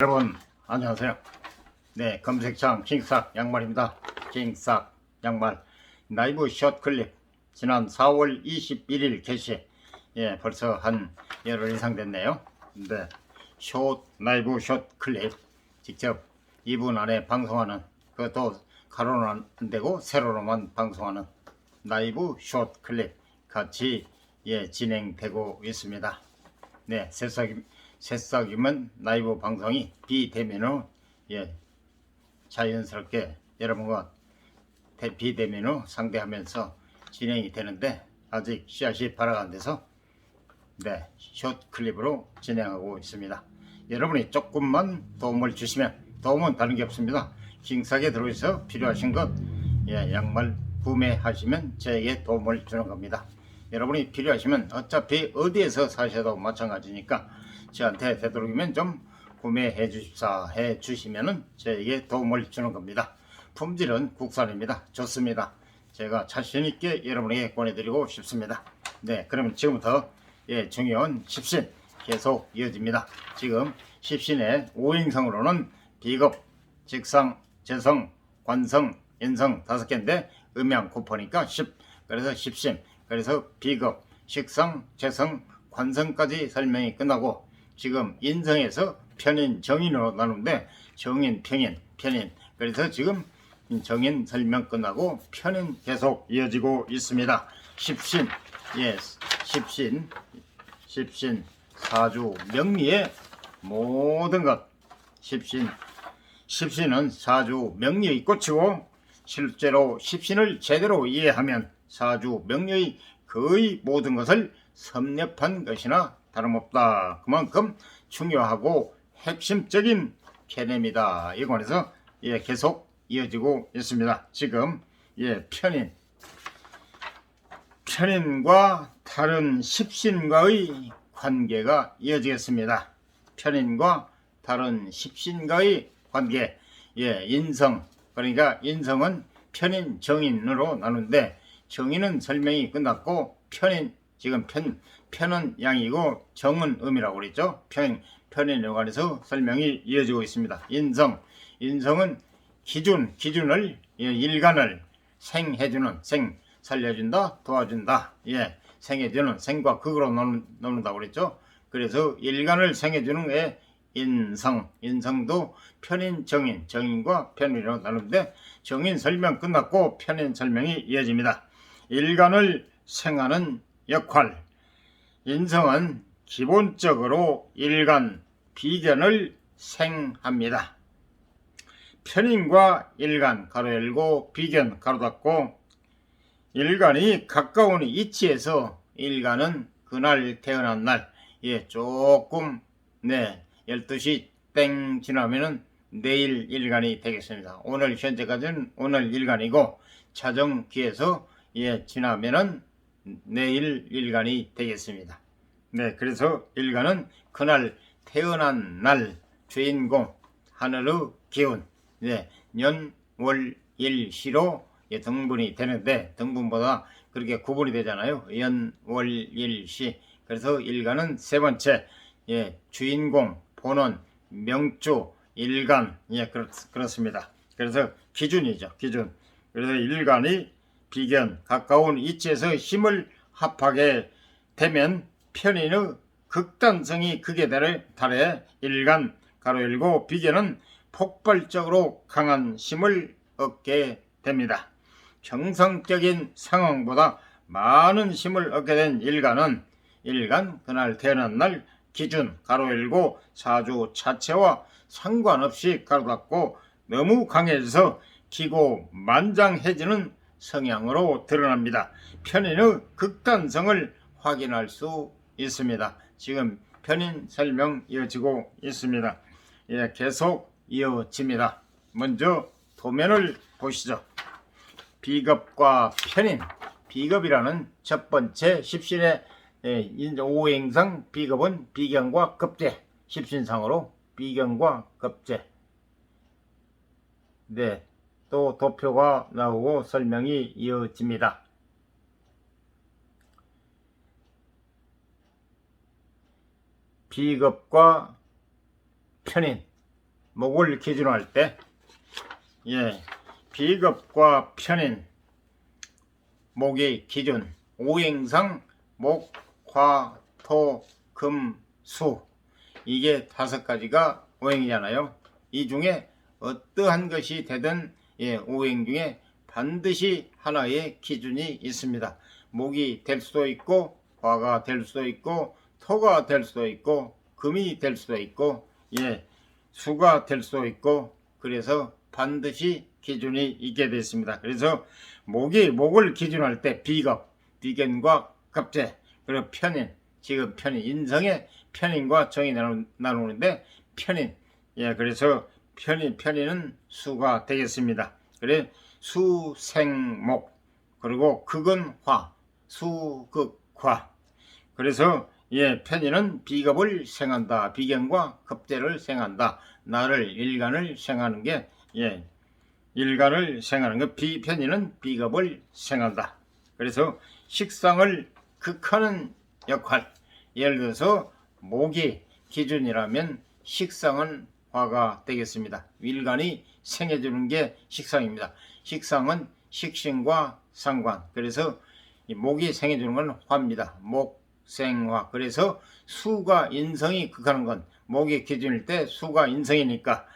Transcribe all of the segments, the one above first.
여러분 안녕하세요. 네, 검색창 킹삭 양말입니다. 킹삭 양말 라이브 숏 클립 지난 4월 21일 게시. 벌써 한 열흘 이상 됐네요. 네, 라이브 숏 클립 직접 2분 안에 방송하는, 그것도 가로는 안 되고 세로로만 방송하는 라이브 숏 클립 같이 진행되고 있습니다. 네, 새싹이면 라이브 방송이 비대면으로 자연스럽게 여러분과 비대면으로 상대하면서 진행이 되는데, 아직 씨앗이 발화가 안 돼서 숏 클립으로 진행하고 있습니다. 여러분이 조금만 도움을 주시면, 도움은 다른 게 없습니다. 킹삭에 들어있어 필요하신 것 양말 구매하시면 저에게 도움을 주는 겁니다. 여러분이 필요하시면 어차피 어디에서 사셔도 마찬가지니까 저한테 되도록이면 좀 구매해 주십사 해 주시면은 저에게 도움을 주는 겁니다. 품질은 국산입니다. 좋습니다. 제가 자신있게 여러분에게 권해드리고 싶습니다. 네, 그러면 지금부터 중요한 십신 계속 이어집니다. 지금 십신의 5인성으로는 비급, 직상, 재성, 관성, 인성 5개인데 음양 곱하니까 10, 그래서 십신, 그래서 비급, 식상, 재성, 관성까지 설명이 끝나고, 지금 인성에서 편인, 정인으로 나누는데 정인, 평인, 편인, 그래서 지금 정인 설명 끝나고 편인 계속 이어지고 있습니다. 십신, 십신 사주 명리의 모든 것. 십신은 사주 명리의 꽃이고, 실제로 십신을 제대로 이해하면 사주 명리의 거의 모든 것을 섭렵한 것이나 다름없다. 그만큼 중요하고 핵심적인 개념이다. 이 관해서 계속 이어지고 있습니다. 지금 편인과 다른 십신과의 관계가 이어지겠습니다. 편인과 다른 십신과의 관계. 인성, 그러니까 인성은 편인, 정인으로 나누는데, 정인은 설명이 끝났고 편인, 지금 편은 양이고 정은 음이라고 그랬죠. 편인에 관해서 설명이 이어지고 있습니다. 인성은 기준을, 일간을 생해주는, 살려준다, 도와준다, 생해주는, 생과 극으로 나눈다고 그랬죠. 그래서 일간을 생해주는 게 인성도 편인, 정인과 편인으로 나누는데, 정인 설명 끝났고 편인 설명이 이어집니다. 일간을 생하는 역할. 인성은 기본적으로 일간, 비견을 생합니다. 편인과 일간 가로 열고 비견 가로 닫고, 일간이 가까운 위치에서 일간은 그날 태어난 날, 조금 12시 땡 지나면은 내일 일간이 되겠습니다. 오늘 현재까지는 오늘 일간이고, 자정기에서 지나면은 내일 일간이 되겠습니다. 그래서 일간은 그날 태어난 날 주인공, 하늘의 기운, 년, 월, 일, 시로 등분이 되는데, 등분보다 그렇게 구분이 되잖아요. 연, 월, 일, 시. 그래서 일간은 세 번째, 주인공, 본원, 명주, 일간, 그렇습니다. 그래서 기준이죠, 기준. 그래서 일간이 비견, 가까운 위치에서 힘을 합하게 되면 편인의 극단성이 극에 달해 일간 가로 열고 비견은 폭발적으로 강한 힘을 얻게 됩니다. 정상적인 상황보다 많은 힘을 얻게 된 일간 그날 태어난 날 기준 가로 열고 사주 자체와 상관없이 가로 닫고 너무 강해져서 기고만장해지는 성향으로 드러납니다. 편인의 극단성을 확인할 수 있습니다. 지금 편인 설명 이어지고 있습니다. 계속 이어집니다. 먼저 도면을 보시죠. 비겁과 편인. 비겁이라는 첫 번째 십신의 5행상 비겁은 비견과 급제, 십신상으로 비견과 급제. 또 도표가 나오고 설명이 이어집니다. 비겁과 편인, 목을 기준으로 할 때, 비겁과 편인, 목의 기준, 오행상, 목, 화, 토, 금, 수. 이게 5가지가 오행이잖아요. 이 중에 어떠한 것이 되든 오행 중에 반드시 하나의 기준이 있습니다. 목이 될 수도 있고, 화가 될 수도 있고, 토가 될 수도 있고, 금이 될 수도 있고, 수가 될 수도 있고, 그래서 반드시 기준이 있게 되어 있습니다. 그래서 목을 기준할 때 비겁, 비견과 겁재, 그리고 편인, 지금 편인, 인성의 편인과 정이 나누는데 편인, 그래서 편인은 수가 되겠습니다. 그래 수생목, 그리고 극은 화, 수극화. 그래서 편인은 비겁을 생한다, 비견과 겁재를 생한다, 나를 일간을 생하는 게 일간을 생하는 것, 편인은 비겁을 생한다. 그래서 식상을 극하는 역할, 예를 들어서 목이 기준이라면 식상은 화가 되겠습니다. 일간이 생해주는 게 식상입니다. 식상은 식신과 상관, 그래서 목이 생해주는 건 화입니다. 목생화. 그래서 수가 인성이 극하는 건 목이 기준일 때 수가 인성이니까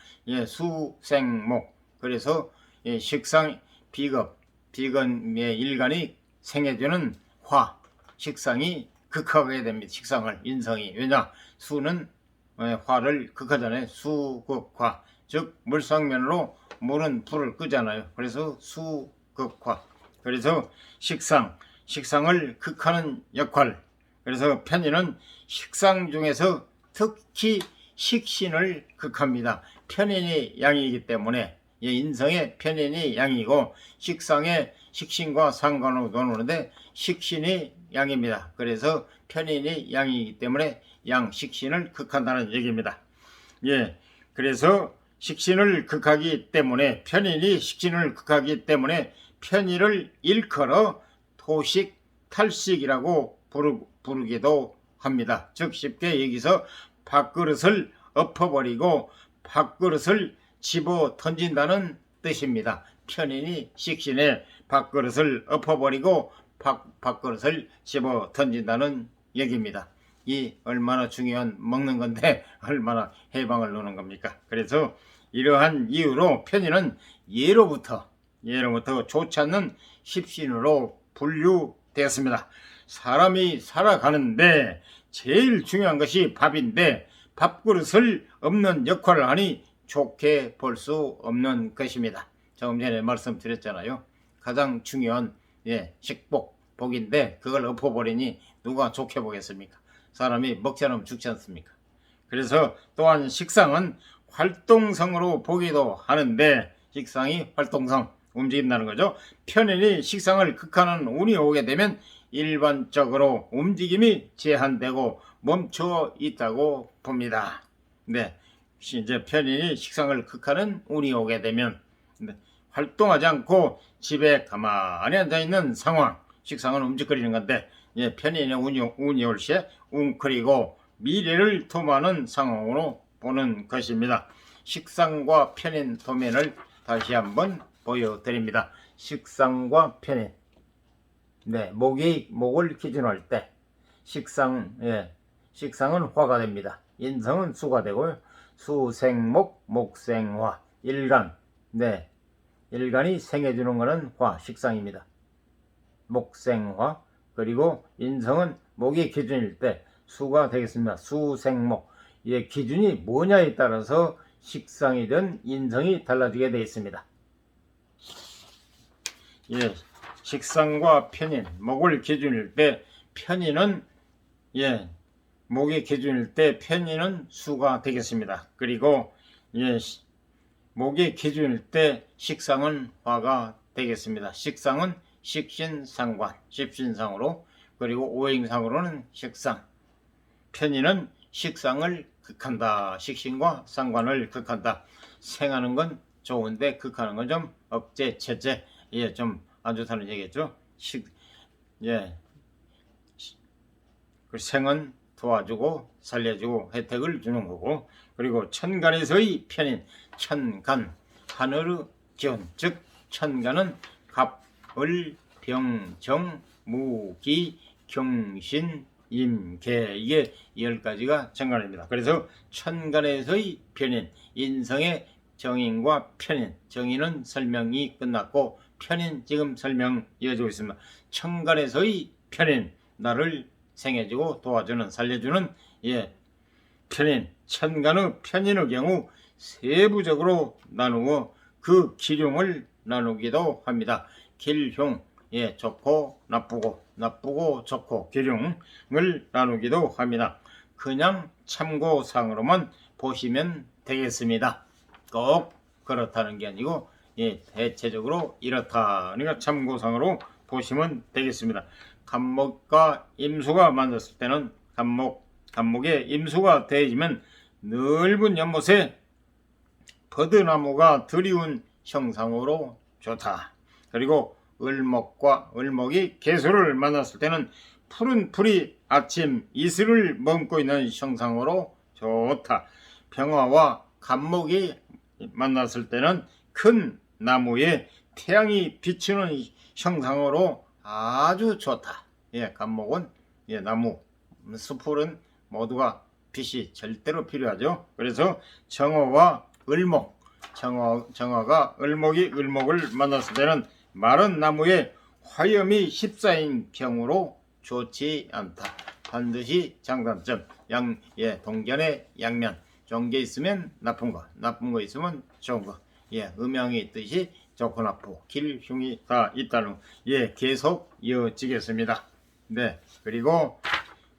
수생목. 그래서 식상 비겁, 비건의 일간이 생해주는 화, 식상이 극하게 됩니다. 식상을 인성이. 왜냐? 수는 화를 극하잖아요. 수극화. 즉 물상면으로 물은 불을 끄잖아요. 그래서 수극화. 그래서 식상을 극하는 역할. 그래서 편인은 식상 중에서 특히 식신을 극합니다. 편인이 양이기 때문에 인성의 편인이 양이고 식상의 식신과 상관으로 노는데 식신이 양입니다. 그래서 편인이 양이기 때문에 양식신을 극한다는 얘기입니다. 그래서 식신을 극하기 때문에 편인이 식신을 극하기 때문에 편인을 일컬어 토식, 탈식이라고 부르기도 합니다. 즉 쉽게 얘기해서 밥그릇을 엎어버리고 밥그릇을 집어 던진다는 뜻입니다. 편인이 식신에 밥그릇을 엎어버리고 밥그릇을 집어 던진다는 얘기입니다. 이 얼마나 중요한 먹는 건데 얼마나 해방을 놓는 겁니까? 그래서 이러한 이유로 편인은 예로부터 좋지 않는 십신으로 분류되었습니다. 사람이 살아가는데 제일 중요한 것이 밥인데 밥그릇을 엎는 역할을 하니 좋게 볼 수 없는 것입니다. 조금 전에 말씀드렸잖아요. 가장 중요한 복인데 그걸 엎어버리니 누가 좋게 보겠습니까? 사람이 먹지 않으면 죽지 않습니까? 그래서 또한 식상은 활동성으로 보기도 하는데 식상이 활동성, 움직인다는 거죠. 편인이 식상을 극하는 운이 오게 되면 일반적으로 움직임이 제한되고 멈춰 있다고 봅니다. 이제 편인이 식상을 극하는 운이 오게 되면 활동하지 않고 집에 가만히 앉아있는 상황, 식상은 움직거리는 건데 편인의 운이 올 시에 웅크리고 미래를 도모하는 상황으로 보는 것입니다. 식상과 편인 도면을 다시 한번 보여드립니다. 식상과 편인. 목을 기준으로 할 때 식상은 화가 됩니다. 인성은 수가 되고요. 수생목, 목생화. 일간이 생해주는 것은 화, 식상입니다. 목생화. 그리고 인성은 목이 기준일 때 수가 되겠습니다. 수생목. 기준이 뭐냐에 따라서 식상이든 인성이 달라지게 되어 있습니다. 식상과 편인, 목을 기준일 때 편인은 목이 기준일 때 편인은 수가 되겠습니다. 그리고 목이 기준일 때 식상은 화가 되겠습니다. 식상은 식신상관, 십신상으로, 그리고 오행상으로는 식상. 편인은 식상을 극한다. 식신과 상관을 극한다. 생하는 건 좋은데 극하는 건 좀 억제, 체제, 좀 안 좋다는 얘기겠죠. 생은 도와주고 살려주고 혜택을 주는 거고, 그리고 천간에서의 편인 천간, 하늘의 기운, 즉 천간은 갑, 을, 병, 정, 무, 기, 경신, 임, 개, 이게 10가지가 천간입니다. 그래서 천간에서의 편인, 인성의 정인과 편인, 정인은 설명이 끝났고 편인 지금 설명 이어지고 있습니다. 천간에서의 편인, 나를 생해주고 도와주는 살려주는 편인, 천간의 편인의 경우 세부적으로 나누어 그 기륭을 나누기도 합니다. 길흉, 좋고 나쁘고, 나쁘고 좋고 기륭을 나누기도 합니다. 그냥 참고상으로만 보시면 되겠습니다. 꼭 그렇다는 게 아니고 대체적으로 이렇다. 그러니까 참고상으로 보시면 되겠습니다. 간목과 임수가 만났을 때는 간목에 임수가 대해지면 넓은 연못에 버드나무가 드리운 형상으로 좋다. 그리고 을목이 개수를 만났을 때는 푸른 풀이 아침 이슬을 머금고 있는 형상으로 좋다. 병화와 간목이 만났을 때는 큰 나무에 태양이 비추는 형상으로 아주 좋다. 간목은 나무, 숲풀은 모두가 빛이 절대로 필요하죠. 그래서 정화와 을목, 정화가 을목을 만났을 때는 마른 나무에 화염이 휩싸인 경우로 좋지 않다. 반드시 장단점, 동견의 양면, 좋은 게 있으면 나쁜 거 있으면 좋은 거. 음양이 있듯이 좋고 나쁘고 길흉이 다 있다는 계속 이어지겠습니다. 그리고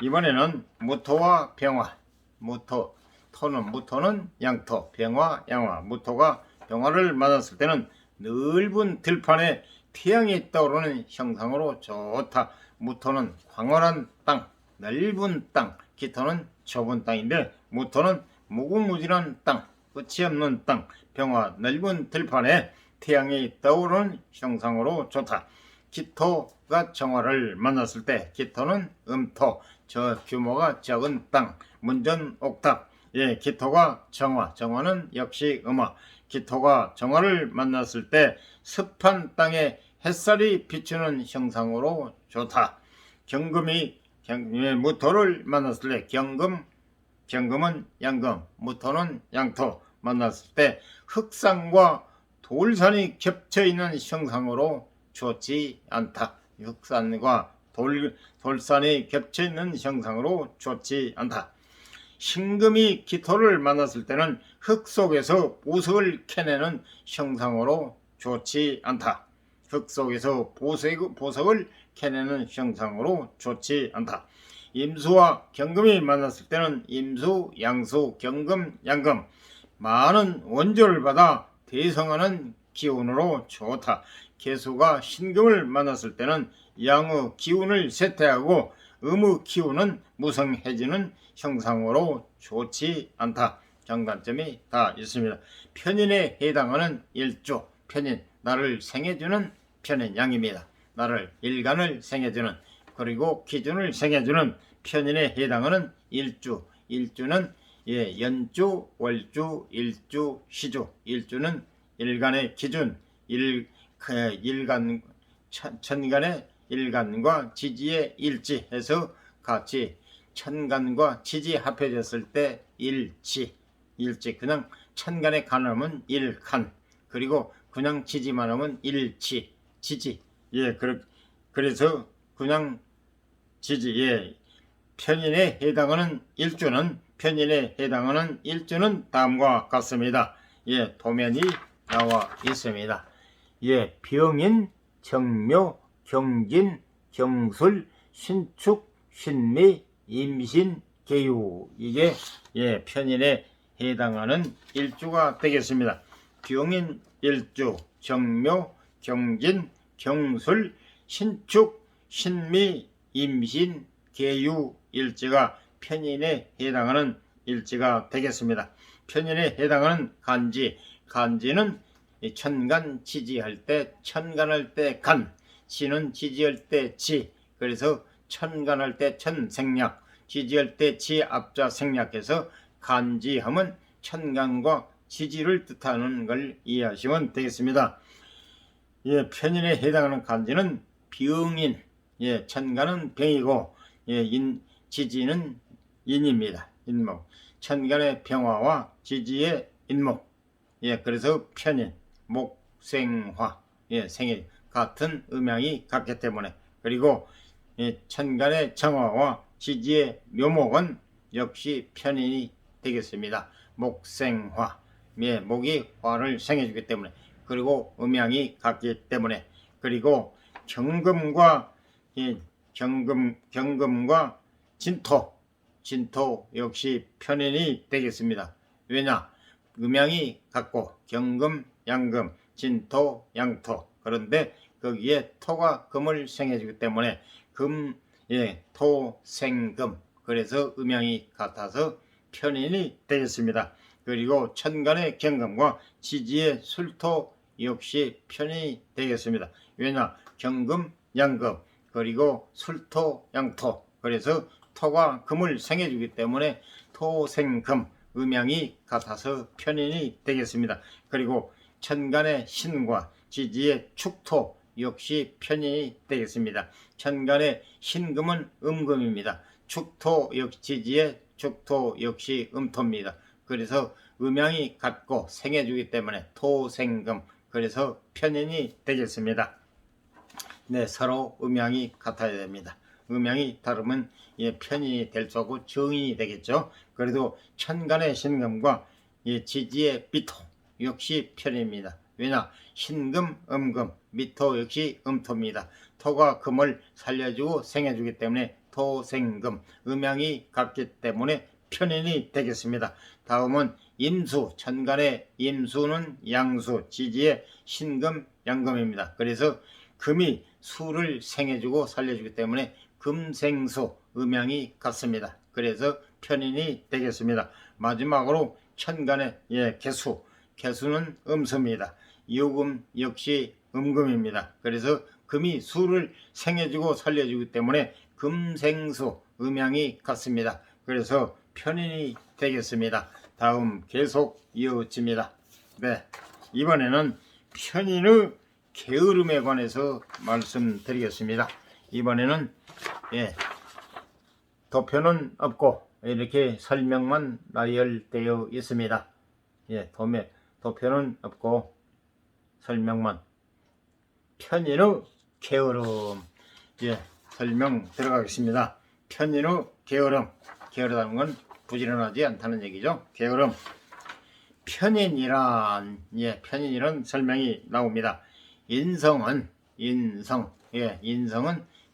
이번에는 무토와 병화. 무토는 양토, 병화, 양화. 무토가 병화를 맞았을 때는 넓은 들판에 태양이 떠오르는 형상으로 좋다. 무토는 광활한 땅, 넓은 땅, 기토는 좁은 땅인데 무토는 무궁무진한 땅, 끝이 없는 땅, 병화, 넓은 들판에 태양이 떠오르는 형상으로 좋다. 기토가 정화를 만났을 때 기토는 음토, 저 규모가 적은 땅, 문전 옥탑. 기토가 정화는 역시 음화. 기토가 정화를 만났을 때 습한 땅에 햇살이 비추는 형상으로 좋다. 무토를 만났을 때 경금은 양금, 무토는 양토 만났을 때 흑산과 돌산이 겹쳐 있는 형상으로 좋지 않다. 흑산과 돌산이 겹쳐 있는 형상으로 좋지 않다. 신금이 기토를 만났을 때는 흙 속에서 보석을 캐내는 형상으로 좋지 않다. 흙 속에서 보석을 캐내는 형상으로 좋지 않다. 임수와 경금이 만났을 때는 임수, 양수, 경금, 양금, 많은 원조를 받아 대성하는 기운으로 좋다. 개수가 신금을 만났을 때는 양의 기운을 쇠퇴하고 음의 기운은 무성해지는 형상으로 좋지 않다. 장단점이 다 있습니다. 편인에 해당하는 일주, 편인, 나를 생해주는 편인양입니다. 나를 일간을 생해주는, 그리고 기준을 생해주는 편인에 해당하는 일주는 연주, 월주, 일주, 시주. 일주는 일간의 기준, 천간의 일간과 지지의 일지 해서 같이 천간과 지지 합해졌을 때 일지, 그냥 천간에 간하면 일간, 그리고 그냥 지지만 하면 지지. 그래서 그냥 지지. 편인에 해당하는 일주는 다음과 같습니다. 도면이 나와 있습니다. 병인, 정묘, 경진, 경술, 신축, 신미, 임신, 계유. 이게 편인에 해당하는 일주가 되겠습니다. 병인 일주, 정묘, 경진, 경술, 신축, 신미, 임신, 계유 일지가 편인에 해당하는 일지가 되겠습니다. 편인에 해당하는 간지는 천간 지지할 때 천간할 때 간, 지는 지지할 때 지. 그래서 천간할 때 천생략, 지지할 때 지 앞자 생략해서 간지함은 천간과 지지를 뜻하는 걸 이해하시면 되겠습니다. 예, 편인에 해당하는 간지는 병인, 예, 천간은 병이고, 예, 지지는 인입니다. 인목. 천간의 병화와 지지의 인목. 예, 그래서 편인, 목생화, 예, 생일 같은 음양이 같기 때문에, 그리고 예, 천간의 정화와 지지의 묘목은 역시 편인이 되겠습니다. 목생화, 예, 목이 화를 생해주기 때문에, 그리고 음양이 같기 때문에, 그리고 경금과 예, 경금과 진토 역시 편인이 되겠습니다. 왜냐? 음양이 같고 경금, 양금, 진토, 양토. 그런데 거기에 토가 금을 생해주기 때문에 금, 예, 토, 생금. 그래서 음양이 같아서 편인이 되겠습니다. 그리고 천간의 경금과 지지의 술토 역시 편인이 되겠습니다. 왜냐? 경금, 양금, 그리고 술토, 양토. 그래서 토가 금을 생해주기 때문에 토생금 음양이 같아서 편인이 되겠습니다. 그리고 천간의 신과 지지의 축토 역시 편인이 되겠습니다. 천간의 신금은 음금입니다. 축토 역시 지지의 축토 역시 음토입니다. 그래서 음양이 같고 생해주기 때문에 토생금, 그래서 편인이 되겠습니다. 네, 서로 음양이 같아야 됩니다. 음양이 다르면 예, 편인이 될 수 없고 정인이 되겠죠. 그래도 천간의 신금과 예, 지지의 미토 역시 편입니다. 왜냐? 신금, 음금, 미토 역시 음토입니다. 토가 금을 살려주고 생해주기 때문에 토생금, 음양이 같기 때문에 편인이 되겠습니다. 다음은 임수, 천간의 임수는 양수, 지지의 신금, 양금입니다. 그래서 금이 수를 생해주고 살려주기 때문에 금생수, 음양이 같습니다. 그래서 편인이 되겠습니다. 마지막으로 천간의 예, 개수는 음수입니다. 요금 역시 음금입니다. 그래서 금이 수를 생해주고 살려주기 때문에 금생수, 음양이 같습니다. 그래서 편인이 되겠습니다. 다음 계속 이어집니다. 네, 이번에는 편인의 게으름에 관해서 말씀드리겠습니다. 이번에는 예, 도표는 없고 이렇게 설명만 나열되어 있습니다. 예, 도표는 없고 설명만. 편인의 게으름, 예, 설명 들어가겠습니다. 편인의 게으름, 게으르다는 건 부지런하지 않다는 얘기죠. 게으름. 편인이란 설명이 나옵니다. 인성은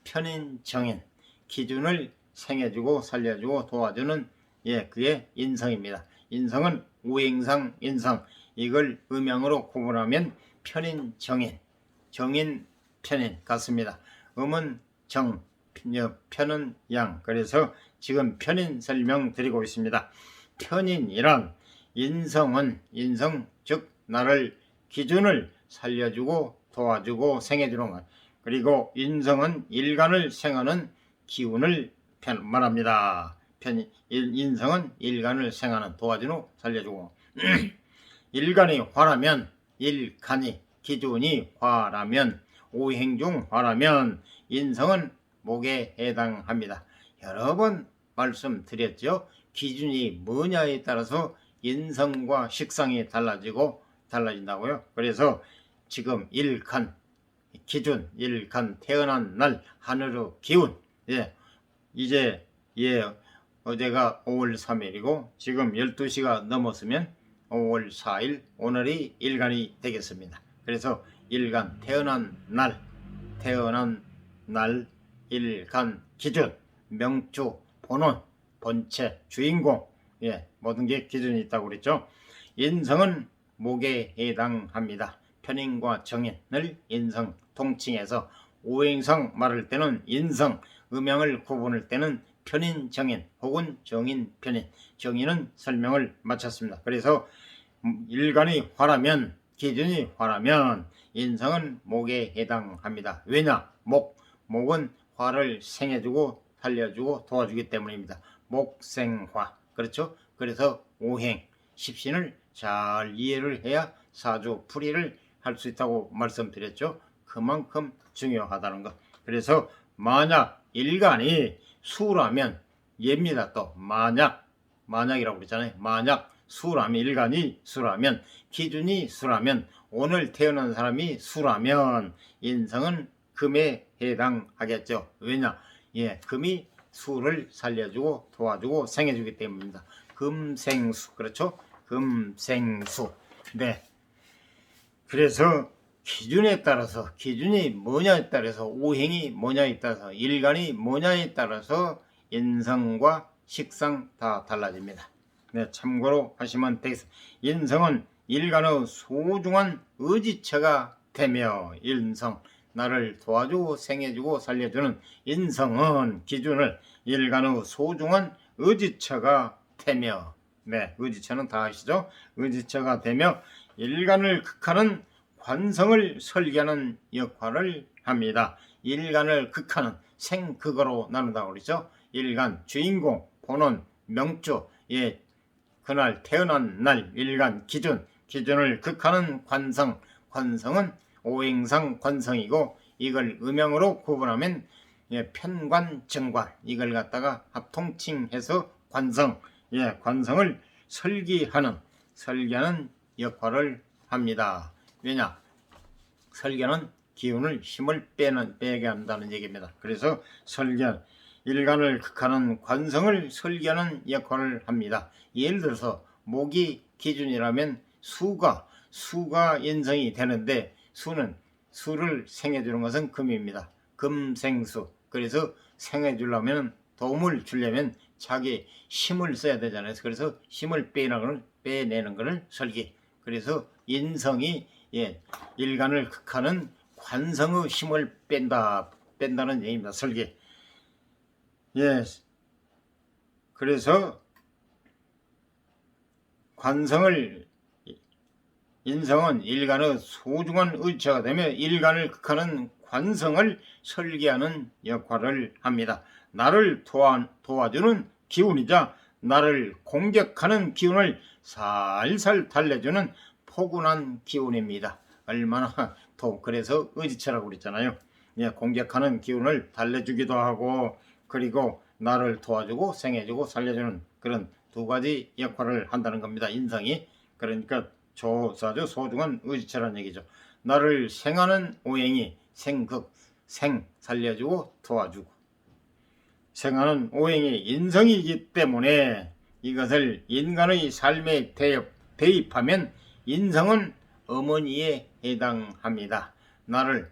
편인 정인, 기준을 생해주고 살려주고 도와주는 예, 그게 인성입니다. 인성은 우행상 인성, 이걸 음양으로 구분하면 편인 정인, 편인 같습니다. 음은 정, 편은 양. 그래서 지금 편인 설명 드리고 있습니다. 편인이란 인성 즉 나를 기준을 살려주고 도와주고 생해주는 것. 그리고 인성은 일간을 생하는 기운을 말합니다. 인성은 일간을 생하는, 도와주고 살려주고 일간이 화라면, 일간이 기준이 화라면, 오행중 화라면 인성은 목에 해당합니다. 여러 번 말씀드렸죠. 기준이 뭐냐에 따라서 인성과 식상이 달라진다고요. 그래서 지금 일간 기준, 일간 태어난 날 하늘의 기운, 예, 이제 어제가 5월 3일이고 지금 12시가 넘었으면 5월 4일 오늘이 일간이 되겠습니다. 그래서 일간 태어난 날 일간 기준, 명주, 본원, 본체, 주인공, 예, 모든 게 기준이 있다고 그랬죠. 인성은 목에 해당합니다. 편인과 정인을 인성 통칭해서 오행성 말할 때는 인성, 음양을 구분할 때는 편인 정인 혹은 정인 편인, 정인은 설명을 마쳤습니다. 그래서 일간이 화라면, 기준이 화라면 인성은 목에 해당합니다. 왜냐? 목은 화를 생해주고 살려주고 도와주기 때문입니다. 목생화. 그렇죠? 그래서 오행, 십신을 잘 이해를 해야 사주풀이를 할 수 있다고 말씀드렸죠. 그만큼 중요하다는 것. 그래서 만약 일간이 수라면 예입니다. 또 만약이라고 그랬잖아요. 만약 수라면, 일간이 수라면, 기준이 수라면, 오늘 태어난 사람이 수라면 인성은 금에 해당하겠죠. 왜냐? 금이 수를 살려주고 도와주고 생해주기 때문입니다. 금생수. 그렇죠? 금생수. 네. 그래서 기준에 따라서, 기준이 뭐냐에 따라서, 오행이 뭐냐에 따라서, 일간이 뭐냐에 따라서 인성과 식상 다 달라집니다. 네, 참고로 하시면 되겠습니다. 인성은 일간의 소중한 의지처가 되며, 인성, 나를 도와주고 생해주고 살려주는 인성은 기준을 일간의 소중한 의지처가 되며, 네, 의지처는 다 아시죠? 의지처가 되며 일간을 극하는 관성을 설계하는 역할을 합니다. 일간을 극하는 생극으로 나눈다고 그러죠. 일간, 주인공, 본원, 명주, 그날 태어난 날, 일간, 기준을 극하는 관성, 관성은 오행상 관성이고, 이걸 음양으로 구분하면 편관, 정관, 이걸 갖다가 합통칭해서 관성, 관성을 설계하는 역할을 합니다. 왜냐? 설계는 기운을, 힘을 빼게 한다는 얘기입니다. 그래서 일간을 극하는 관성을 설계하는 역할을 합니다. 예를 들어서 목이 기준이라면 수가 인성이 되는데, 수를 생해주는 것은 금입니다. 금생수. 그래서 생해주려면, 도움을 주려면 자기 힘을 써야 되잖아요. 그래서 힘을 빼내는 것을 설계. 그래서 인성이 일간을 극하는 관성의 힘을 뺀다는 얘기입니다. 설계. 그래서 인성은 일간의 소중한 의처가 되며 일간을 극하는 관성을 설계하는 역할을 합니다. 나를 도와주는 기운이자 나를 공격하는 기운을 살살 달래주는 포근한 기운입니다. 얼마나 그래서 의지처라고 그랬잖아요. 공격하는 기운을 달래주기도 하고, 그리고 나를 도와주고 생해주고 살려주는 그런 두 가지 역할을 한다는 겁니다. 인성이. 그러니까 조사주 소중한 의지처라는 얘기죠. 나를 생하는 오행이 살려주고 도와주고, 생하는 오행이 인성이기 때문에 이것을 인간의 삶에 대입하면 인성은 어머니에 해당합니다. 나를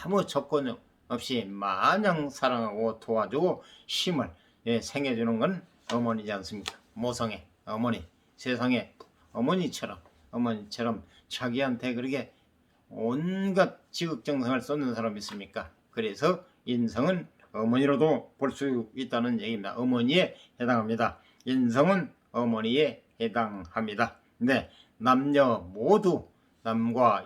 아무 조건 없이 마냥 사랑하고 도와주고 힘을 생해주는 건 어머니지 않습니까? 모성의 어머니, 세상의 어머니처럼 자기한테 그렇게 온갖 지극정성을 쏟는 사람이 있습니까? 그래서 인성은 어머니로도 볼 수 있다는 얘기입니다. 어머니에 해당합니다. 인성은 어머니에 해당합니다. 네, 남녀 모두 남과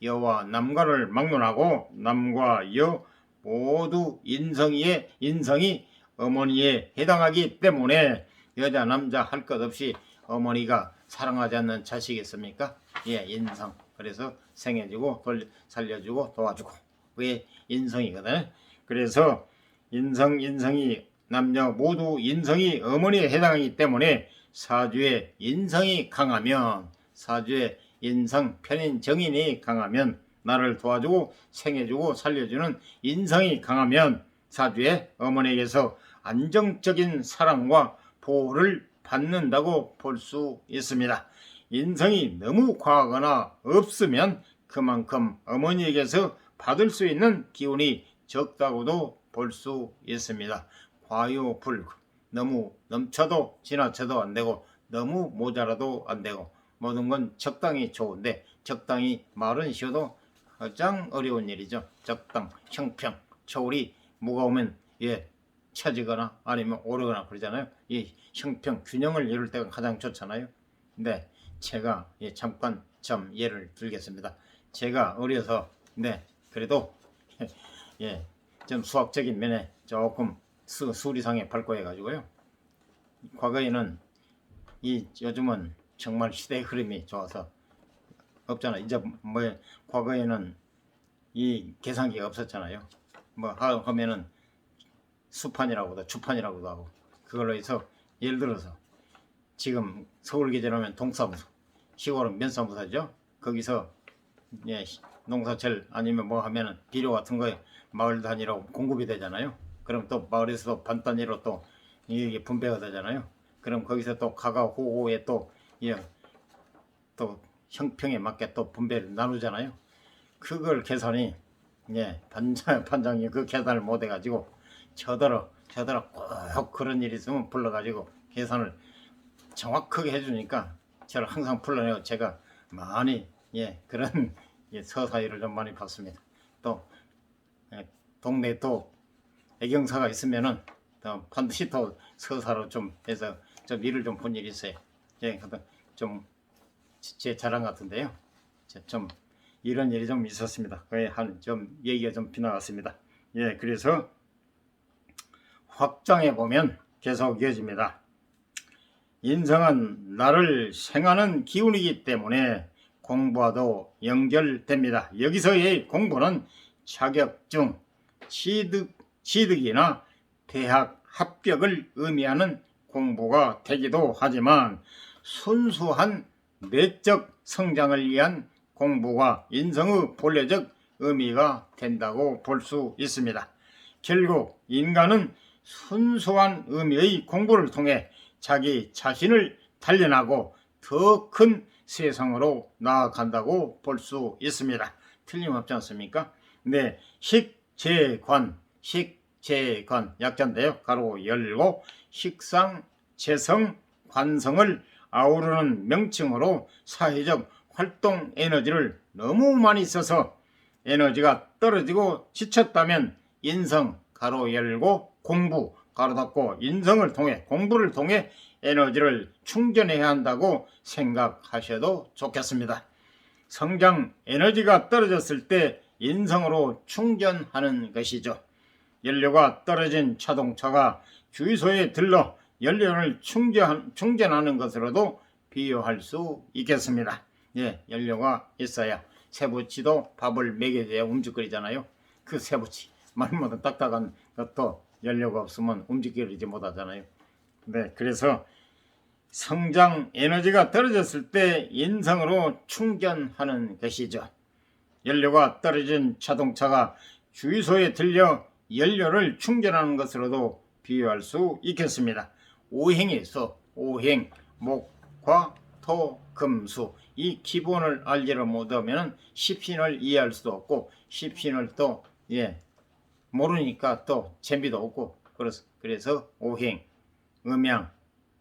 여와 남과를 막론하고 남과 여 모두 인성이 어머니에 해당하기 때문에 여자 남자 할 것 없이 어머니가 사랑하지 않는 자식이 있습니까? 인성. 그래서 생해주고 살려주고 도와주고, 그게 인성이거든. 그래서 인성이 남녀 모두 인성이 어머니에 해당하기 때문에 사주의 인성이 강하면, 사주의 인성 편인 정인이 강하면, 나를 도와주고 생해주고 살려주는 인성이 강하면 사주의 어머니에게서 안정적인 사랑과 보호를 받는다고 볼 수 있습니다. 인성이 너무 과하거나 없으면 그만큼 어머니에게서 받을 수 있는 기운이 적다고도 볼 수 있습니다. 과유불급, 너무 넘쳐도 지나쳐도 안 되고 너무 모자라도 안 되고, 모든 건 적당히 좋은데, 적당히 말은 쉬워도 가장 어려운 일이죠. 적당, 형평, 초울이 무거우면 처지거나 아니면 오르거나 그러잖아요. 이 형평, 균형을 이룰 때가 가장 좋잖아요. 근데 제가 잠깐 좀 예를 들겠습니다. 제가 어려서 그래도 좀 수학적인 면에 조금 수리상에 밟고 해가지고요. 과거에는 요즘은 정말 시대의 흐름이 좋아서 없잖아. 이제 뭐 과거에는 이 계산기가 없었잖아요. 뭐 하면은 수판이라고도 주판이라고도 하고 그걸로 해서 예를 들어서 지금 서울 계절하면 동사무소, 시골은 면사무소죠. 거기서 농사철 아니면 뭐 하면은 비료 같은 거에 마을 단위로 공급이 되잖아요. 그럼 또 마을에서도 반 단위로 또 이게 분배가 되잖아요. 그럼 거기서 또 가가 호호에 또 형평에 맞게 또 분배를 나누잖아요. 그걸 계산이 반장이 그 계산을 못 해가지고 저더러 꼭 그런 일이 있으면 불러가지고 계산을 정확하게 해주니까 저를 항상 불러내고 제가 많이 그런 서사일을 좀 많이 봤습니다. 또 동네 또 애경사가 있으면은 또 반드시 또 서사로 좀 해서 좀 일을 좀 본 일이 있어요. 좀 제 자랑 같은데요. 좀 이런 일이 좀 있었습니다. 거의 좀 얘기가 좀 비나갔습니다. 그래서 확장해 보면 계속 이어집니다. 인성은 나를 생하는 기운이기 때문에 공부와도 연결됩니다. 여기서의 공부는 자격증, 취득이나 대학 합격을 의미하는 공부가 되기도 하지만 순수한 내적 성장을 위한 공부가 인성의 본래적 의미가 된다고 볼 수 있습니다. 결국 인간은 순수한 의미의 공부를 통해 자기 자신을 단련하고 더 큰 세상으로 나아간다고 볼 수 있습니다. 틀림없지 않습니까? 식재관 약자인데요. 가로 열고 식상, 재성, 관성을 아우르는 명칭으로 사회적 활동 에너지를 너무 많이 써서 에너지가 떨어지고 지쳤다면 인성, 가로 열고 공부, 가로 닫고 인성을 통해 공부를 통해 에너지를 충전해야 한다고 생각하셔도 좋겠습니다. 성장 에너지가 떨어졌을 때 인성으로 충전하는 것이죠. 연료가 떨어진 자동차가 주유소에 들러 연료를 충전하는 것으로도 비유할 수 있겠습니다. 연료가 있어야 새부치도 밥을 먹여줘야 움직거리잖아요. 그 새부치 말보다 딱딱한 것도 연료가 없으면 움직이지 못하잖아요. 그래서 성장 에너지가 떨어졌을 때 인성으로 충전하는 것이죠. 연료가 떨어진 자동차가 주유소에 들려 연료를 충전하는 것으로도 비유할 수 있겠습니다. 오행에서 오행, 목화, 토, 금, 수 이 기본을 알지를 못하면 십신을 이해할 수도 없고 십신을 또 모르니까 또 재미도 없고 그래서 오행, 음양,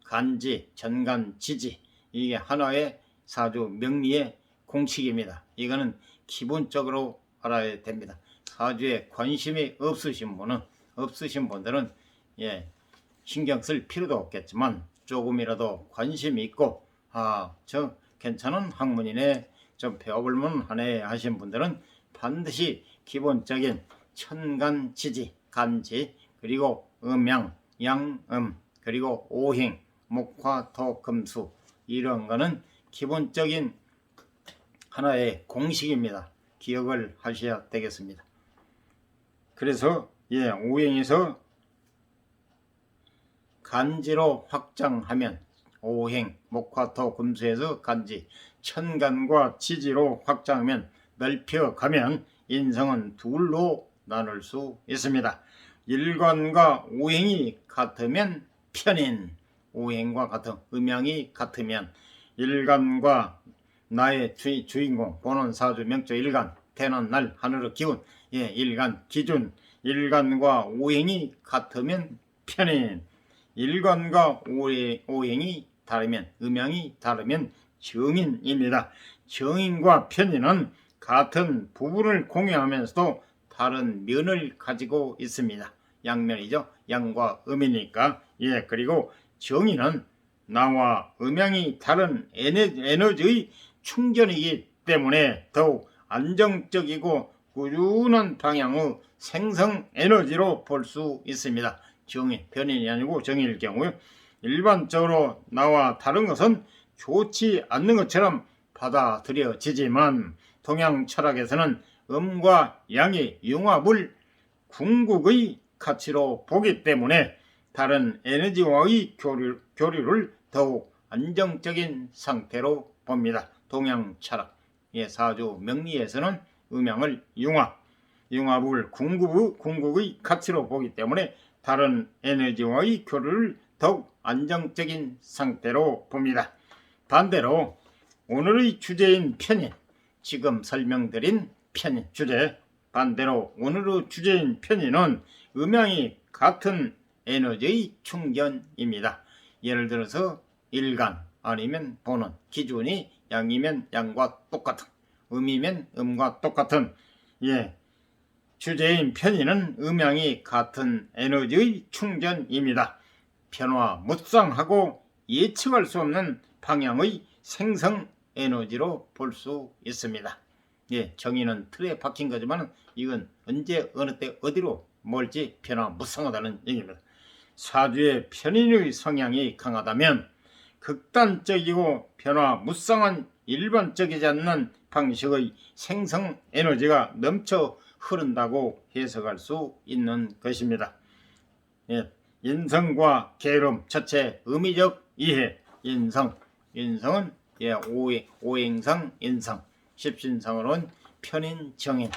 간지, 전간, 지지 이게 하나의 사주 명리의 공식입니다. 이거는 기본적으로 알아야 됩니다. 사주에 관심이 없으신 분들은 신경 쓸 필요도 없겠지만 조금이라도 관심이 있고 저 괜찮은 학문이네 좀 배워볼만 하네 하신 분들은 반드시 기본적인 천간, 지지, 간지 그리고 음양, 양음 그리고 오행, 목화, 토, 금, 수 이런 거는 기본적인 하나의 공식입니다. 기억을 하셔야 되겠습니다. 그래서 오행에서 간지로 확장하면 오행, 목화, 토, 금수에서 간지, 천간과 지지로 확장하면 넓혀가면 인성은 둘로 나눌 수 있습니다. 일간과 오행이 같으면 편인, 오행과 같은 음양이 같으면 일간과 나의 주인공 보는 사주 명조 일간 태어난 날 하늘의 기운 일간 기준 일간과 오행이 같으면 편인 일간과 오행이 다르면 음양이 다르면 정인입니다. 정인과 편인은 같은 부분을 공유하면서도 다른 면을 가지고 있습니다. 양면이죠. 양과 음이니까 그리고 정인은 나와 음양이 다른 에너지의 충전이기 때문에 더욱 안정적이고 꾸준한 방향의 생성 에너지로 볼 수 있습니다. 정의, 변인이 아니고 정의일 경우요. 일반적으로 나와 다른 것은 좋지 않는 것처럼 받아들여지지만 동양 철학에서는 음과 양의 융합을 궁극의 가치로 보기 때문에 다른 에너지와의 교류를 더욱 안정적인 상태로 봅니다. 동양 철학의 사주 명리에서는 음양을 융합을 궁극의 가치로 보기 때문에 다른 에너지와의 교류를 더욱 안정적인 상태로 봅니다. 반대로 오늘의 주제인 편인, 지금 설명드린 편인 주제, 반대로 오늘의 주제인 편인은 음양이 같은 에너지의 충전입니다. 예를 들어서 일간 아니면 보는, 기준이 양이면 양과 똑같은, 음이면 음과 똑같은, 주제인 편인은 음양이 같은 에너지의 충전입니다. 변화무쌍하고 예측할 수 없는 방향의 생성 에너지로 볼 수 있습니다. 정의는 틀에 박힌 거지만 이건 언제 어느 때 어디로 뭘지 변화무쌍하다는 얘기입니다. 사주의 편인의 성향이 강하다면 극단적이고 변화무쌍한 일반적이지 않는 방식의 생성 에너지가 넘쳐 흐른다고 해석할 수 있는 것입니다. 인성과 게으름, 첫째 의미적 이해. 인성은 오행상 인성, 십신성으로는 편인 정인.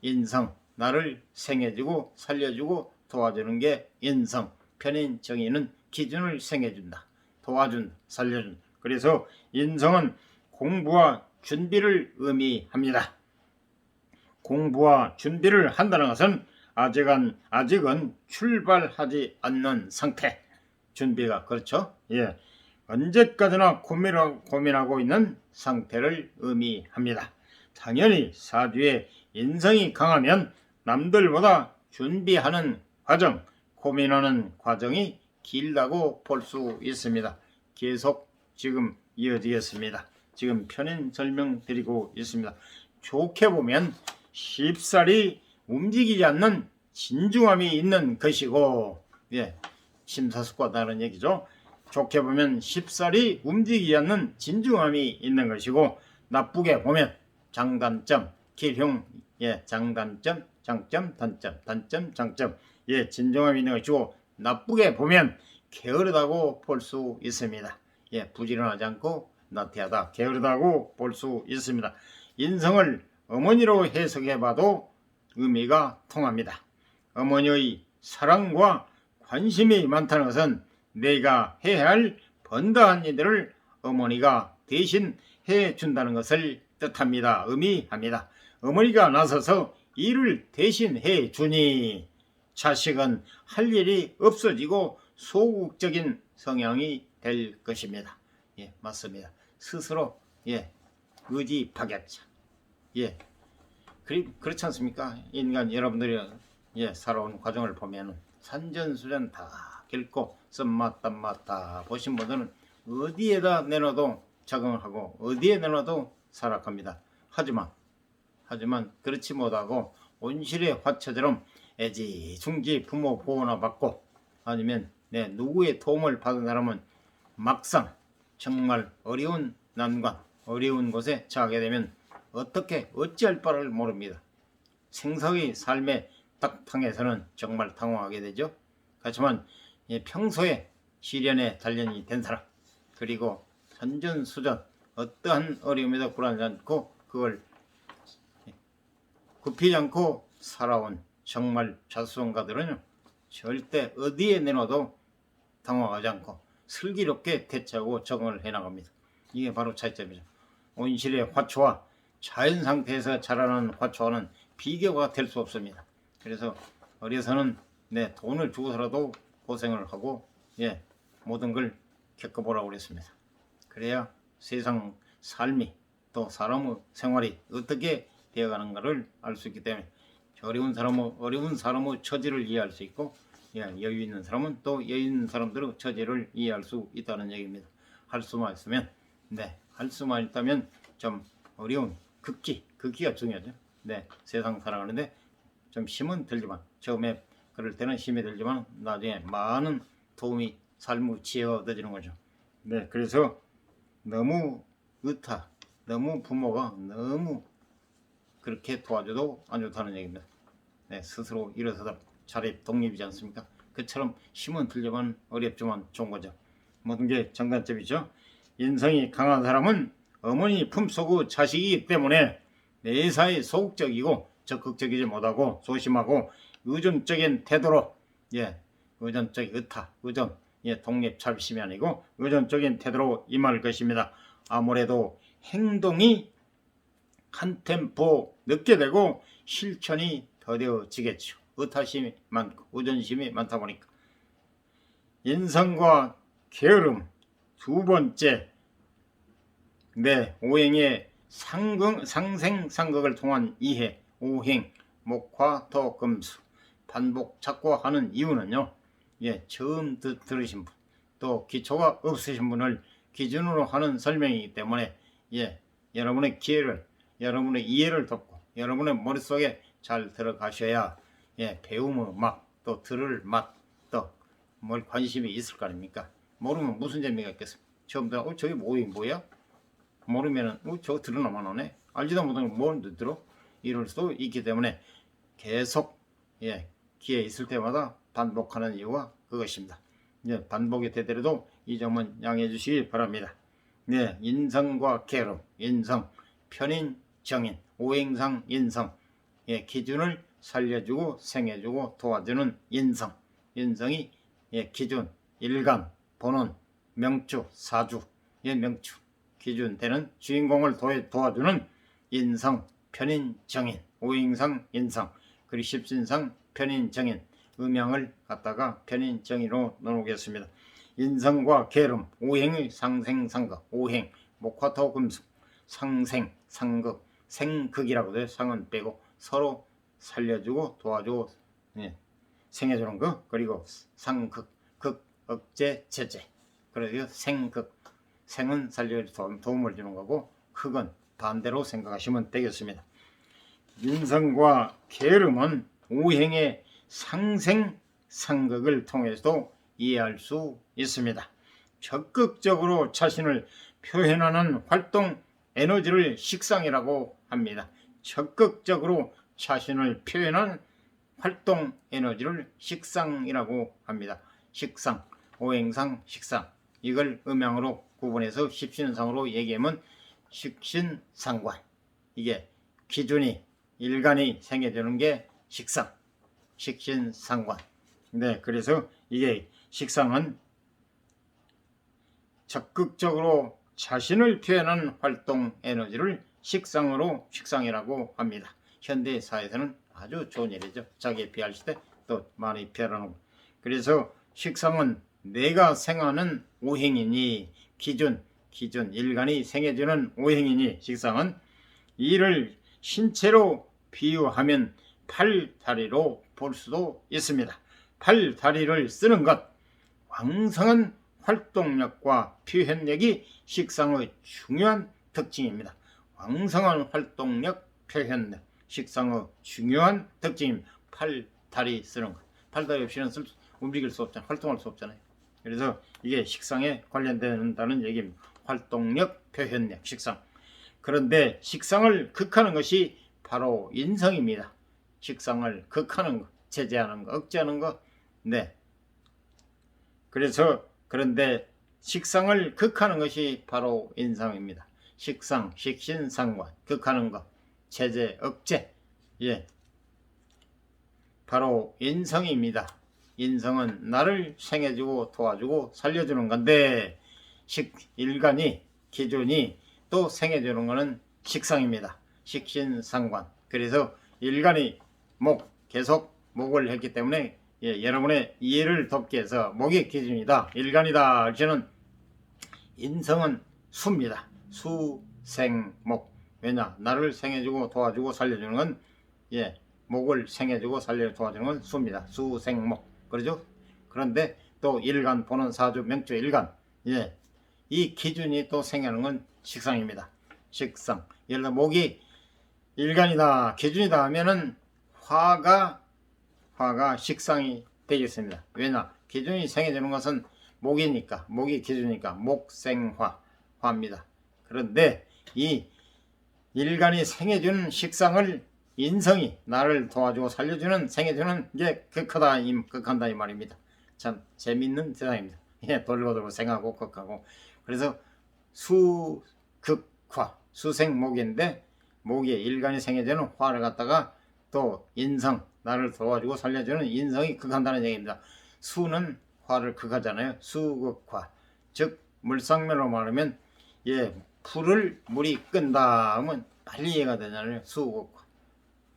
인성, 나를 생해주고 살려주고 도와주는 게 인성. 편인 정인은 기준을 생해준다, 도와준다, 살려준다. 그래서 인성은 공부와 준비를 의미합니다. 공부와 준비를 한다는 것은 아직은 출발하지 않는 상태. 준비가 그렇죠. 언제까지나 고민하고 있는 상태를 의미합니다. 당연히 사주에 인성이 강하면 남들보다 준비하는 과정, 고민하는 과정이 길다고 볼 수 있습니다. 계속 지금 이어지겠습니다. 지금 편인 설명드리고 있습니다. 좋게 보면 쉽사리 움직이지 않는 진중함이 있는 것이고, 심사숙고하 다른 얘기죠. 좋게 보면 쉽사리 움직이지 않는 진중함이 있는 것이고, 나쁘게 보면 장단점, 길흉, 장단점, 장점, 단점, 장점, 진중함이 있는 것이고, 나쁘게 보면 게으르다고 볼 수 있습니다. 부지런하지 않고 나태하다, 게으르다고 볼 수 있습니다. 인성을 어머니로 해석해봐도 의미가 통합니다. 어머니의 사랑과 관심이 많다는 것은 내가 해야 할 번다한 일들을 어머니가 대신 해준다는 것을 뜻합니다. 의미합니다. 어머니가 나서서 일을 대신 해주니 자식은 할 일이 없어지고 소극적인 성향이 될 것입니다. 맞습니다. 스스로 의지 파괴자. 그렇지 않습니까? 인간 여러분들이 살아온 과정을 보면 산전수전 다 겪고 쓴맛 땀맛 다 보신 분들은 어디에다 내놔도 적응하고 어디에 내놔도 살아갑니다. 하지만 그렇지 못하고 온실의 화초처럼 애지중지 부모 보호나 받고 아니면 누구의 도움을 받은 사람은 막상 정말 어려운 난관, 어려운 곳에 처하게 되면 어찌할 바를 모릅니다. 생사의 삶의 딱탕에서는 정말 당황하게 되죠. 그렇지만 평소에 시련에 단련이 된 사람, 그리고 산전수전 어떠한 어려움에도 굴하지 않고 그걸 굽히지 않고 살아온 정말 자수성가들은요, 절대 어디에 내놔도 당황하지 않고 슬기롭게 대처하고 적응을 해나갑니다. 이게 바로 차이점이죠. 온실의 화초와 자연 상태에서 자라는 화초와는 비교가 될 수 없습니다. 그래서 어려서는 돈을 주고서라도 고생을 하고 모든 걸 겪어보라고 그랬습니다. 그래야 세상 삶이 또 사람의 생활이 어떻게 되어가는가를 알 수 있기 때문에 어려운 사람의 처지를 이해할 수 있고 여유 있는 사람은 또 여유 있는 사람들의 처지를 이해할 수 있다는 얘기입니다. 할 수만 있으면 할 수만 있다면 좀 어려운 극기가 중요하죠. 세상 살아가는데 좀 힘은 들지만 처음에 그럴 때는 힘이 들지만 나중에 많은 도움이 삶무치에 얻어지는 거죠. 네, 그래서 너무 너무 부모가 너무 그렇게 도와줘도 안 좋다는 얘기입니다. 네, 스스로 일어서다 자립 독립이지 않습니까? 그처럼 힘은 들지만 어렵지만 좋은 거죠. 모든 게 장단점이죠. 인성이 강한 사람은 어머니 품속의 자식이기 때문에 매사에 소극적이고 적극적이지 못하고 소심하고 의존적인 태도로 의존적 의존 독립 자비심이 아니고 의존적인 태도로 임할 것입니다. 아무래도 행동이 한 템포 늦게 되고 실천이 더뎌지겠죠. 의타심이 많고 의존심이 많다 보니까. 인성과 게으름. 두 번째, 오행의 상생상극을 통한 이해. 오행, 목화, 토, 금수. 반복 자꾸 하는 이유는요. 처음 들으신 분, 또 기초가 없으신 분을 기준으로 하는 설명이기 때문에 여러분의 여러분의 이해를 돕고 여러분의 머릿속에 잘 들어가셔야 배움의 맛, 또 들을 맛, 또 뭘 관심이 있을 거 아닙니까? 모르면 무슨 재미가 있겠습니까? 처음부터 저게 뭐야? 모르면은 저거 들으나만 하네. 알지도 못하는 뭘 들어? 이럴 수도 있기 때문에 계속 기회 있을 때마다 반복하는 이유가 그것입니다. 반복이 되더라도 이 점은 양해해 주시기 바랍니다. 인성과 게으름, 인성, 편인, 정인, 오행상 인성, 기준을 살려주고 생해주고 도와주는 인성, 인성이 기준, 일간, 본원, 명주, 사주, 명주, 기준 되는 주인공을 도와주는 인성, 편인, 정인, 오행상 인성, 그리고 십신상 편인, 정인, 음양을 갖다가 편인, 정인으로 나누겠습니다. 인성과 게으름, 오행의 상생상극, 오행, 목화토, 금수, 상생, 상극, 생극이라고 해요. 상은 빼고 서로 살려주고 도와주고 생해주는 거. 그리고 상극, 극, 억제, 제재. 그래서 생극, 생은 살려주고 도움을 주는 거고 극은 반대로 생각하시면 되겠습니다. 인성과 게으름은 오행의 상생상극을 통해서도 이해할 수 있습니다. 적극적으로 자신을 표현하는 활동 에너지를 식상이라고 합니다. 적극적으로 자신을 표현하는 활동 에너지를 식상이라고 합니다. 식상, 오행상, 식상. 이걸 음양으로 구분해서 십신상으로 얘기하면 식신상관. 이게 기준이 일간이 생겨주는 게 식상, 식신상관. 그래서 이게 식상은 적극적으로 자신을 표현하는 활동 에너지를 식상이라고 합니다. 현대 사회에서는 아주 좋은 일이죠. 자기 비할 때 또 많이 표현하는. 그래서 식상은 내가 생하는 오행이니 기준 일간이 생해주는 오행이니 식상은 이를 신체로 비유하면 팔다리로 볼 수도 있습니다. 팔다리를 쓰는 것, 왕성한 활동력과 표현력이 식상의 중요한 특징입니다. 왕성한 활동력, 표현력, 식상의 중요한 특징입니다. 팔다리 쓰는 것. 팔다리 없이는 움직일 수 없잖아요. 활동할 수 없잖아요. 그래서 이게 식상에 관련된다는 얘기입니다. 활동력, 표현력, 식상. 그런데 식상을 극하는 것이 바로 인성입니다. 식상을 극하는 것, 제재하는 것, 억제하는 것. 그런데 식상을 극하는 것이 바로 인성입니다. 식상, 식신상관, 극하는 것, 제재, 억제. 바로 인성입니다. 인성은 나를 생해주고 도와주고 살려주는 건데 일간이 기준이 또 생해주는 것은 식상입니다. 식신상관. 그래서 일간이 계속 목을 했기 때문에 여러분의 이해를 돕기 위해서 목이 기준이다, 일간이다 하시는 인성은 수입니다. 수생목. 왜냐? 나를 생해주고 도와주고 살려주는 건 목을 생해주고 살려 도와주는 건 수입니다. 수생목. 그러죠? 그런데 또 일간, 본원, 사주, 명주, 일간. 이 기준이 또 생하는 건 식상입니다. 식상. 예를 들어 목이 일간이다, 기준이다 하면은 화가 화가 식상이 되겠습니다. 왜냐? 기준이 생겨주는 것은 목이니까, 목이 기준이니까 목생화, 화입니다. 그런데 이 일간이 생해주는 식상을 인성이 나를 도와주고 살려주는 생해주는 게 극한다 이 말입니다. 참 재밌는 세상입니다. 예, 돌고 생하고 극하고. 그래서 수극화, 수생목인데 목에 일간이 생해주는 화를 갖다가 또 인성, 나를 도와주고 살려주는 인성이 극한다는 얘기입니다. 수는 화를 극하잖아요. 수극화, 즉 물상면으로 말하면 예, 풀을 물이 끈다 하면 빨리 이해가 되잖아요. 수극화.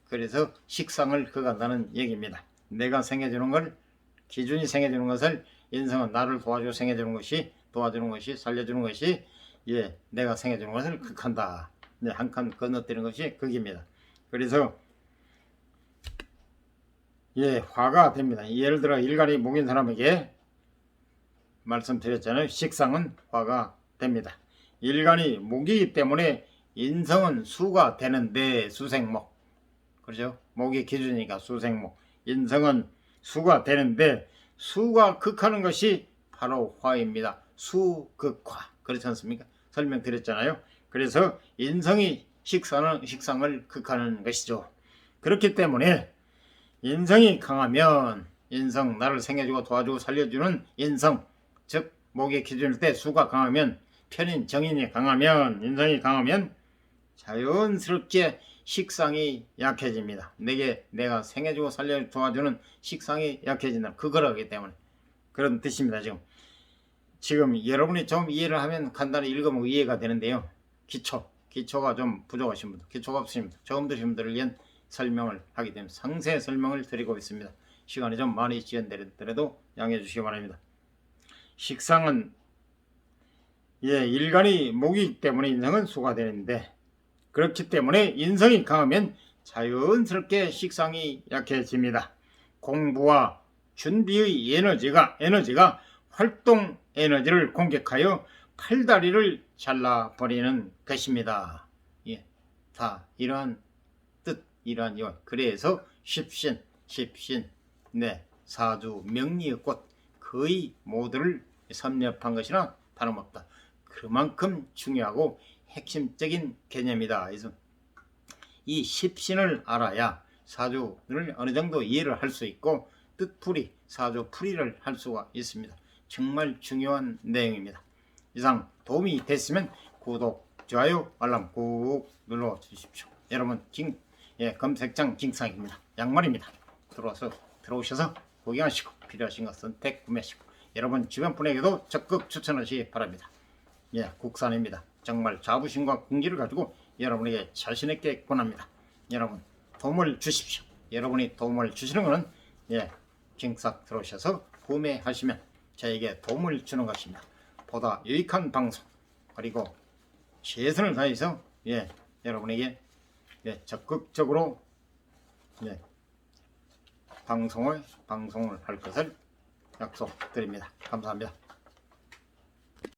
그래서 식상을 극한다는 얘기입니다. 내가 생해주는 걸, 기준이 생해주는 것을 인성은 나를 도와주고 생해주는 것이, 도와주는 것이, 살려주는 것이 예, 내가 생해주는 것을 극한다. 네, 한 칸 건너뛰는 것이 극입니다. 그래서 예, 화가 됩니다. 예를 들어 일간이 목인 사람에게 말씀드렸잖아요. 식상은 화가 됩니다. 일간이 목이기 때문에 인성은 수가 되는데 수생목, 그렇죠? 목이 기준이니까 수생목, 인성은 수가 되는데 수가 극하는 것이 바로 화입니다. 수극화, 그렇지 않습니까? 설명드렸잖아요. 그래서 인성이 식상을 극하는 것이죠. 그렇기 때문에 인성이 강하면, 인성, 나를 생해주고 도와주고 살려주는 인성, 즉 목의 기준일 때 수가 강하면, 편인 정인이 강하면, 인성이 강하면 자연스럽게 식상이 약해집니다. 내가 생해주고 살려 도와주는 식상이 약해진다. 그거라기 때문에 그런 뜻입니다. 지금 여러분이 좀 이해를 하면 간단히 읽으면 이해가 되는데요. 기초가 좀 부족하신 분들, 기초가 없으신 분들, 처음 들으신 분들을 위한 설명을 하기 때문에 상세 설명을 드리고 있습니다. 시간이 좀 많이 지연되더라도 양해해 주시기 바랍니다. 식상은 예, 일간이 목이기 때문에 인성은 수가 되는데, 그렇기 때문에 인성이 강하면 자연스럽게 식상이 약해집니다. 공부와 준비의 에너지가 활동 에너지를 공격하여 팔다리를 잘라버리는 것입니다. 예, 다 이러한 뜻, 이러한 이유. 그래서 십신, 네, 사주, 명리의 꽃 거의 모두를 섭렵한 것이나 다름없다. 그만큼 중요하고 핵심적인 개념이다. 그래서 이 십신을 알아야 사주를 어느 정도 이해를 할 수 있고 뜻풀이, 사주 풀이를 할 수가 있습니다. 정말 중요한 내용입니다. 이상 도움이 됐으면 구독, 좋아요, 알람 꾹 눌러 주십시오. 여러분 검색창 징상입니다. 양말입니다. 들어오셔서 구경하시고 필요하신 것 선택 구매하시고 여러분 주변 분에게도 적극 추천하시기 바랍니다. 예, 국산입니다. 정말 자부심과 긍지를 가지고 여러분에게 자신있게 권합니다. 여러분 도움을 주십시오. 여러분이 도움을 주시는 것은 예, 징싹 들어오셔서 구매하시면 저에게 도움을 주는 것입니다. 보다 유익한 방송, 그리고 최선을 다해서 예, 여러분에게 예, 적극적으로 예, 방송을 할 것을 약속드립니다. 감사합니다.